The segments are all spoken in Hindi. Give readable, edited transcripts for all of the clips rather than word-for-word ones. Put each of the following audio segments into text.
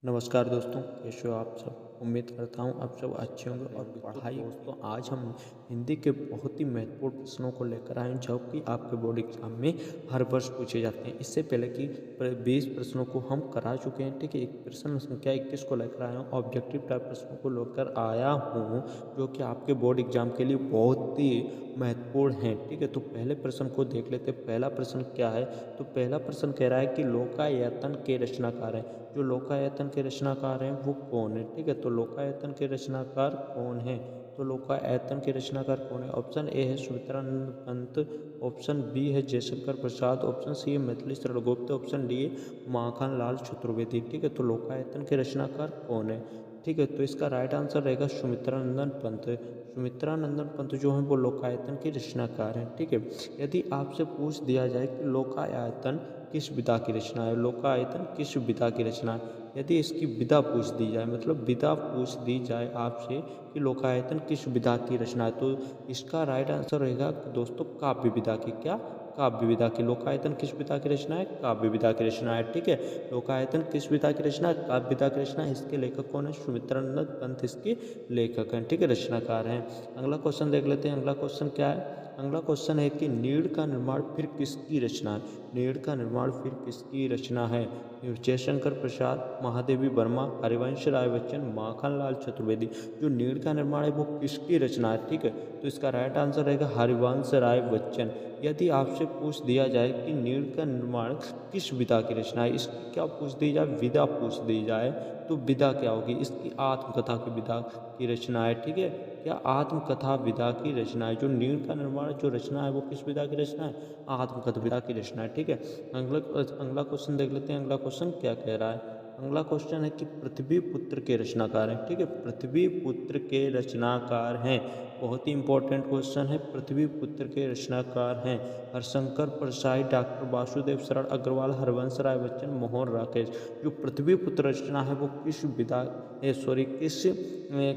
नमस्कार दोस्तों, कैसे हो आप सब। उम्मीद करता हूँ आप सब अच्छे होंगे। और पढ़ाई दोस्तों, आज हम हिंदी के बहुत ही महत्वपूर्ण प्रश्नों को लेकर आए हैं जो कि आपके बोर्ड एग्जाम में हर वर्ष पूछे जाते हैं। इससे पहले कि 20 प्रश्नों को हम करा चुके हैं, ठीक है। एक प्रश्न संख्या 21 को लेकर आया हूँ, ऑब्जेक्टिव टाइप प्रश्नों को लेकर आया हूँ जो कि आपके बोर्ड एग्जाम के लिए बहुत ही महत्वपूर्ण है, ठीक है। तो पहले प्रश्न को देख लेते हैं। पहला प्रश्न क्या है, तो पहला प्रश्न कह रहा है कि लोकायतन के रचनाकार हैं। जो लोकायतन के रचनाकार हैं वो कौन है, ठीक है। तो लोकायतन के रचनाकार कौन है, तो लोकायतन के रचनाकार कौन है। ऑप्शन ए है सुमित्रानंद पंत, ऑप्शन बी है जयशंकर प्रसाद, ऑप्शन सी है मैथिली शरण गुप्त, ऑप्शन डी है माखन लाल चतुर्वेदी, ठीक है। तो लोकायतन के रचनाकार कौन है, ठीक है। तो इसका राइट आंसर रहेगा सुमित्रानंदन पंत। सुमित्रानंदन पंत जो है वो लोकायतन के रचनाकार हैं, ठीक है। यदि आपसे पूछ दिया जाए कि लोकायतन किस विधा की रचना है, लोकायतन किस विधा की रचना है, यदि इसकी विधा पूछ दी जाए, मतलब विधा पूछ दी जाए आपसे कि लोकायतन किस विधा की रचना है, तो इसका राइट आंसर रहेगा दोस्तों काव्य विधा की। क्या, काव्य विधा की। लोकायतन किस विधा की रचना है, काव्य विधा की रचना है, ठीक है। लोकायतन किस विधा की रचना है, काव्य विधा की रचना है। इसके लेखक कौन है, सुमित्रानंद पंत इसके लेखक हैं, ठीक है, रचनाकार हैं। अगला क्वेश्चन देख लेते हैं। अगला क्वेश्चन क्या है, अगला क्वेश्चन है कि नीड़ का निर्माण फिर किसकी रचना है। नीड़ का निर्माण फिर किसकी रचना है, जयशंकर प्रसाद, महादेवी वर्मा, हरिवंश राय बच्चन, माखन लाल चतुर्वेदी। जो नीड़ का निर्माण है वो किसकी रचना है, ठीक है। तो इसका राइट आंसर रहेगा हरिवंश राय बच्चन। यदि आपसे पूछ दिया जाए कि नीड़ का निर्माण किस विधा की रचना है, इसकी क्या पूछ दी जाए, विधा पूछ दी जाए, तो विधा क्या होगी, इसकी आत्मकथा की विधा की रचना है, ठीक है। क्या आत्मकथा विधा की रचना है। जो नीड़ का निर्माण जो रचना है वो किस विधा की रचना है, आत्मकथा विधा की रचना है, ठीक है। अगला क्वेश्चन देख लेते हैं। अगला क्वेश्चन क्या कह रहा है, अगला क्वेश्चन है कि पृथ्वी पुत्र के रचनाकार हैं, ठीक है। पृथ्वी पुत्र के रचनाकार हैं, बहुत ही इंपॉर्टेंट क्वेश्चन है। पृथ्वी पुत्र के रचनाकार हैं हरशंकर प्रसाद, डॉक्टर वासुदेव शरण अग्रवाल, हरवंश राय बच्चन, मोहन राकेश। जो पृथ्वी पुत्र रचना है वो किस विधा किस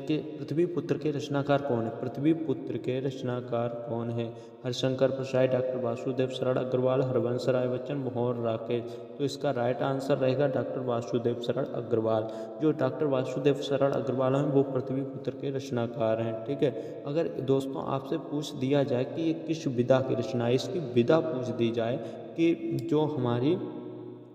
के पृथ्वी पुत्र के रचनाकार कौन है, पृथ्वी पुत्र के रचनाकार कौन है। हरशंकर प्रसाद, डॉक्टर वासुदेव शरण अग्रवाल, हरवंश राय बच्चन, मोहन राकेश। तो इसका राइट आंसर रहेगा डॉक्टर वासुदेव शरण अग्रवाल। जो डॉक्टर वासुदेव शरण अग्रवाल हैं वो पृथ्वी पुत्र के रचनाकार हैं, ठीक है। अगर दोस्तों आपसे पूछ दिया जाए कि ये किस विधा की रचना है, इसकी विधा पूछ दी जाए कि जो हमारी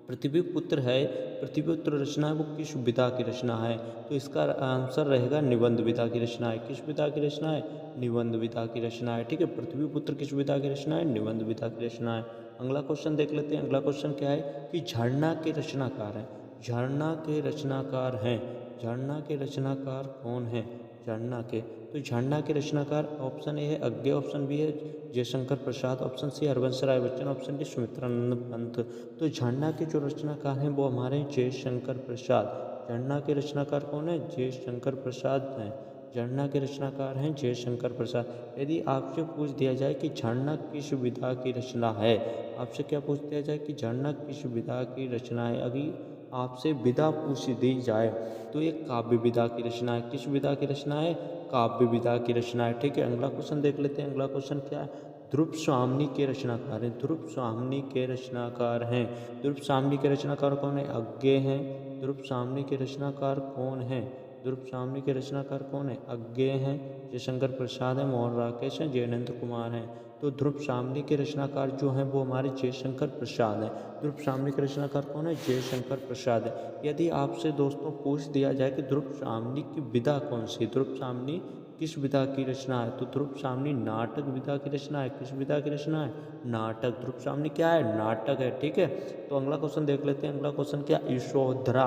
पृथ्वी पुत्र है, पृथ्वी पुत्र रचना है वो किस विधा की रचना है, तो इसका आंसर रहेगा निबंध विधा की रचना है। किस विधा की रचना है, निबंध विधा की रचना है, ठीक है। पृथ्वी पुत्र किस विधा की रचना है, निबंध विधा की रचना है। अगला क्वेश्चन देख लेते हैं। अगला क्वेश्चन क्या है कि झरना के रचनाकार हैं, झरना के रचनाकार हैं, झरना के रचनाकार कौन है, झरना के। तो झरना के रचनाकार ऑप्शन ए है अज्ञे, ऑप्शन बी है Jaishankar Prasad, option C Harvansh Rai Bachchan, option D Sumitranand Pant. तो झरना के जो रचनाकार हैं वो हमारे जयशंकर प्रसाद। झरना के रचनाकार कौन है, जयशंकर प्रसाद हैं। झरना के रचनाकार हैं जयशंकर प्रसाद। यदि आपसे पूछ दिया जाए कि झरना किस विधा की रचना है, आपसे क्या पूछ दिया जाए कि झरना किस विधा की रचना है, अभी आपसे विधा पूछ दी जाए तो ये काव्य विधा की रचना है। किस विधा की रचना है, काव्य विधा की रचना है, ठीक है। अगला क्वेश्चन देख लेते हैं। अगला क्वेश्चन क्या है, ध्रुव स्वामिनी के रचनाकार हैं, ध्रुव स्वामिनी के रचनाकार हैं। ध्रुव स्वामिनी के रचनाकार कौन है, अज्ञे हैं। ध्रुव स्वामिनी के रचनाकार कौन है, ध्रुव स्वामिनी के रचनाकार कौन है, अज्ञे हैं। जयशंकर प्रसाद है, मोहन राकेश हैं, जयनंद कुमार हैं। तो ध्रुव स्वामिनी के रचनाकार जो हैं वो हमारे जयशंकर प्रसाद हैं। ध्रुव स्वामिनी के रचनाकार कौन है, जयशंकर प्रसाद है। यदि आपसे दोस्तों पूछ दिया जाए कि ध्रुव स्वामिनी की विधा कौन सी, ध्रुव स्वामिनी किस विधा की रचना है, तो ध्रुव स्वामिनी नाटक विधा की रचना है। किस विधा की रचना है, नाटक। ध्रुव स्वामिनी क्या है, नाटक है, ठीक है। तो अगला क्वेश्चन देख लेते हैं। अगला क्वेश्चन क्या, यशोधरा,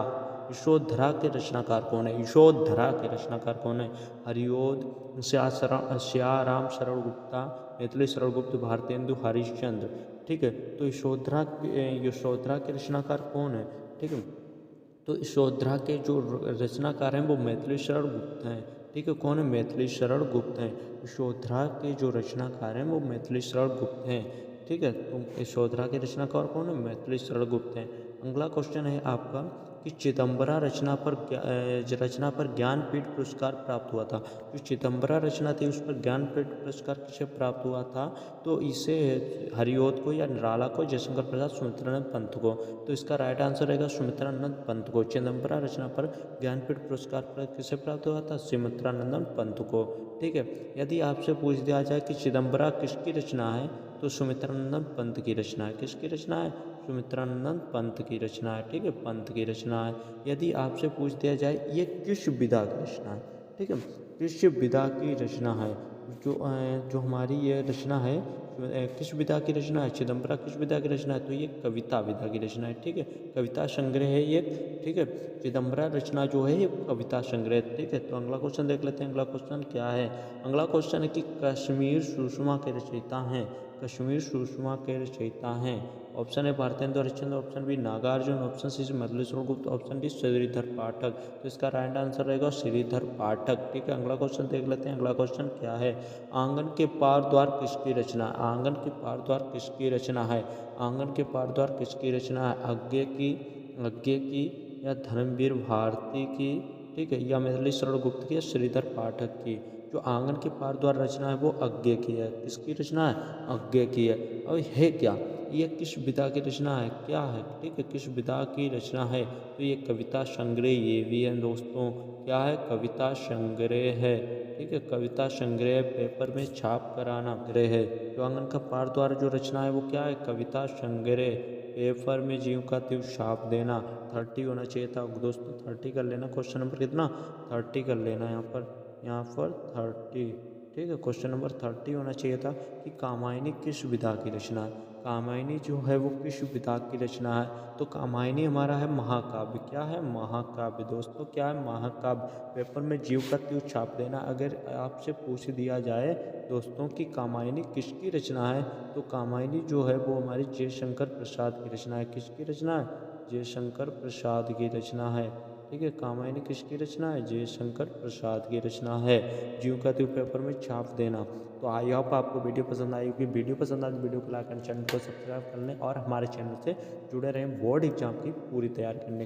यशोधरा के रचनाकार कौन है, यशोधरा के रचनाकार कौन है। हरिओद, श्याराम शरण गुप्ता, मैथिली शरण गुप्त, भारतेंदु हरिश्चंद्र, ठीक है। तो यशोधरा के रचनाकार कौन है, ठीक है। तो यशोधरा के जो रचनाकार हैं वो मैथिली शरण गुप्त हैं, ठीक है। कौन है, मैथिली शरण गुप्त हैं। यशोधरा के जो रचनाकार हैं वो मैथिली शरण गुप्त हैं, ठीक है। तो यशोधरा के रचनाकार कौन है, मैथिली शरण गुप्त हैं। अगला क्वेश्चन है आपका कि रचना पर ज्ञानपीठ पुरस्कार प्राप्त हुआ था। जो चिदम्बरा रचना थी उस पर ज्ञानपीठ पुरस्कार किसे प्राप्त हुआ था? तो इसे हरिऔध को या निराला को, जयशंकर प्रसाद, सुमित्रानंद पंत को। तो इसका राइट आंसर रहेगा सुमित्रानंद पंत को। चिदम्बरा रचना पर ज्ञानपीठ पुरस्कार किसे प्राप्त हुआ था? सुमित्रानंद पंत को। ठीक है। यदि आपसे पूछ दिया जाए कि चिदम्बरा किसकी रचना है, तो सुमित्रानंद पंत की रचना है। किसकी रचना है? सुमित्रानंद पंत की रचना है। ठीक है, पंत की रचना है। यदि आपसे पूछ दिया जाए ये किस विधा की रचना है, ठीक है, किस विधा की रचना है, जो हमारी ये रचना है किस विधा की रचना है? चिदम्बरा किस विधा की रचना है? तो ये कविता विधा की रचना है। ठीक है, कविता संग्रह है ये। ठीक है, चिदम्बरा रचना जो है ये कविता संग्रह। ठीक है, तो अगला क्वेश्चन देख लेते हैं। अगला क्वेश्चन क्या है? अगला क्वेश्चन है कि कश्मीर सुषमा के रचयिता हैं। कश्मीर सुषमा के रचयिता हैं। ऑप्शन है Bharatendu Harishchandra, option B Nagarjun, option C Malleshwar Gupt, option D Shridhar पाठक। तो इसका राइट आंसर रहेगा श्रीधर पाठक। ठीक है, अगला क्वेश्चन देख लेते हैं। अगला क्वेश्चन क्या है? आंगन के पार द्वार किसकी रचना है? आंगन के पार द्वार किसकी रचना है? आंगन के पार द्वार किसकी रचना है? अज्ञे की या धर्मवीर भारती की, ठीक है, या मल्लेश्वर गुप्त की या श्रीधर पाठक की। जो आंगन के पार द्वार रचना है वो अज्ञे की है। किसकी रचना है? अज्ञे की है। अब है क्या ये किस विधा की रचना है? क्या है? ठीक है, किस विधा की रचना है? तो ये कविता संग्रह ये भी है दोस्तों। क्या है? कविता संग्रह है। ठीक है, कविता संग्रह पेपर में छाप कराना ग्रह है। जो आंगन का पार द्वार जो रचना है वो क्या है? कविता संग्रह। पेपर में जीव का त्यों छाप देना। 30 होना चाहिए था दोस्तों, 30 कर लेना। क्वेश्चन नंबर कितना? 30 कर लेना यहाँ पर 30। ठीक है, क्वेश्चन नंबर 30 होना चाहिए था कि कामायनी किस विधा की रचना है। कामायनी जो है वो किस विधा की रचना है? तो कामायनी हमारा है महाकाव्य। क्या है? महाकाव्य दोस्तों। क्या है? महाकाव्य। पेपर में जीव का त्यों छाप देना। अगर आपसे पूछ दिया जाए दोस्तों कि कामायनी किसकी रचना है, तो कामायनी जो है वो हमारी जयशंकर प्रसाद की रचना है। किसकी रचना है? जयशंकर प्रसाद की रचना है। ठीक है, कामायनी किसकी रचना है? जयशंकर प्रसाद की रचना है। जीव का त्यों पेपर में छाप देना। तो आई होप आपको वीडियो पसंद आई होगी। वीडियो पसंद आए तो वीडियो को लाइक एंड चैनल को सब्सक्राइब कर लें और हमारे चैनल से जुड़े रहें बोर्ड एग्जाम की पूरी तैयारी करने के